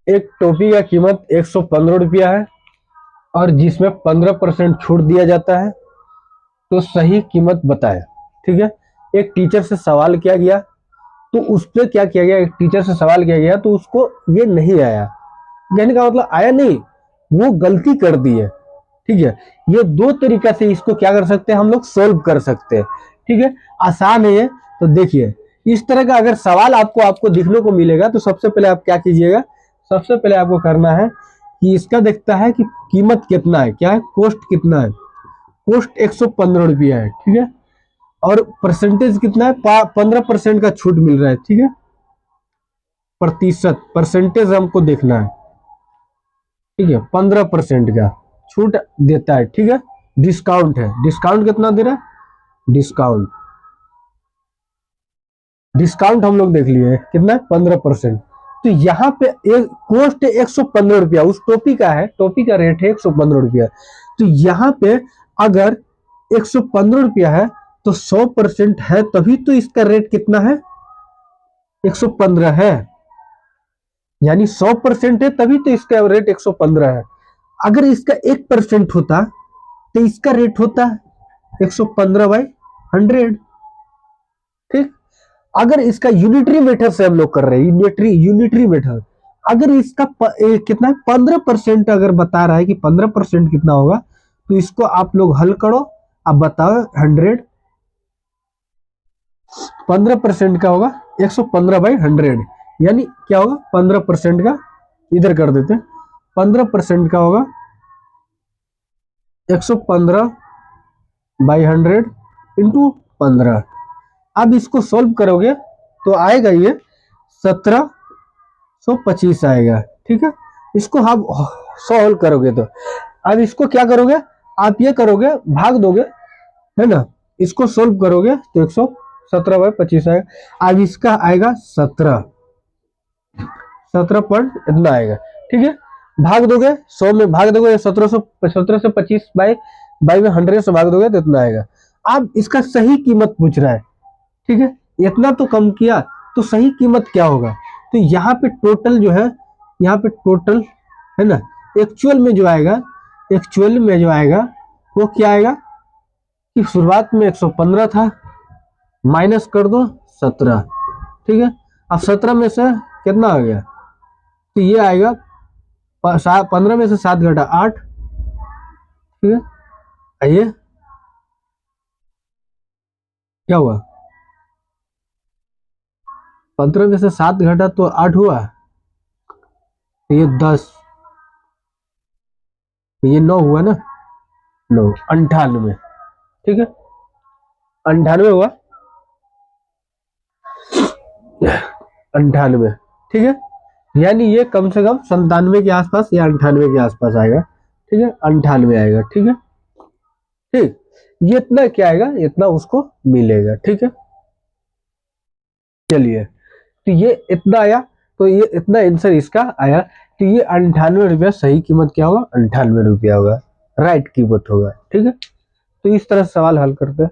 एक टोपी का कीमत 115 रुपया है और जिसमें 15% छूट दिया जाता है, तो सही कीमत बताएं। ठीक है, एक टीचर से सवाल किया गया, तो उस पर क्या किया गया, एक टीचर से सवाल किया गया तो उसको ये नहीं आया, कहने का मतलब आया नहीं, वो गलती कर दी है। ठीक है, ये दो तरीका से इसको क्या कर सकते हैं हम लोग, सोल्व कर सकते हैं। ठीक है, आसान है ये। तो देखिए, इस तरह का अगर सवाल आपको आपको दिखने को मिलेगा तो सबसे पहले आप क्या कीजिएगा, सबसे पहले आपको करना है कि इसका देखता है कि कीमत कितना है, क्या है, कोस्ट कितना है। कोस्ट 115 रुपया है। ठीक है, और परसेंटेज कितना है, 15% का छूट मिल रहा है। ठीक है, प्रतिशत परसेंटेज हमको देखना है। ठीक है, 15% का छूट देता है। ठीक है, डिस्काउंट है, डिस्काउंट कितना दे रहा है, डिस्काउंट, डिस्काउंट हम लोग देख लिए कितना है, 15%। तो यहाँ पे एक कोस्ट है 115 रुपया, उस टोपी का है, टोपी का रेट है 115 रुपया। तो यहाँ पे अगर 115 रुपया है तो 100% है, तभी तो इसका रेट कितना है, 115 है। यानी 100% है तभी तो इसका रेट 115 है। अगर इसका 1% होता तो इसका रेट होता 115/100। ठीक, अगर इसका यूनिटरी मेथड से हम लोग कर रहे हैं, यूनिटरी मेथड, अगर इसका कितना है, 15% अगर बता रहा है कि 15% कितना होगा, तो इसको आप लोग हल करो, अब बताओ 100, 15% का होगा 115/100, यानी क्या होगा, 15% का, इधर कर देते हैं, 15% का होगा 115/100 इंटू 15। अब इसको सोल्व करोगे तो आएगा ये 1725 आएगा। ठीक है, इसको आप सोल्व करोगे तो अब इसको क्या करोगे, आप ये करोगे, भाग दोगे, है ना, इसको सोल्व करोगे तो 117/25 आएगा। अब इसका आएगा 17 पॉइंट इतना आएगा। ठीक है, भाग दोगे 100 में, भाग दोगे 1725 बाई में 100 से भाग दोगे तो इतना आएगा। अब इसका सही कीमत पूछ रहा है। ठीक है, इतना तो कम किया, तो सही कीमत क्या होगा, तो यहाँ पे टोटल जो है, यहाँ पे टोटल है ना, एक्चुअल में जो आएगा, एक्चुअल में जो आएगा वो क्या आएगा कि शुरुआत में 115 था, माइनस कर दो 17। ठीक है, अब 17 में से कितना आ गया, तो ये आएगा 15 में से 7 घटा 8। ठीक है, आइए क्या हुआ, 15 में से 7 घटा तो 8 हुआ, तो ये 10, तो ये 9 हुआ ना, 9, 98। ठीक है, 98 हुआ, 98। ठीक है, यानी ये कम से कम 97 के आसपास या 98 के आसपास आएगा। ठीक है, 98 आएगा। ठीक है, ठीक, ये इतना क्या आएगा, इतना उसको मिलेगा। ठीक है, चलिए, तो ये इतना आया, तो ये इतना आंसर इसका आया, तो ये 98 रुपया सही कीमत क्या होगा, 98 रुपया होगा, राइट कीमत होगा। ठीक है, तो इस तरह सवाल हल करते हैं।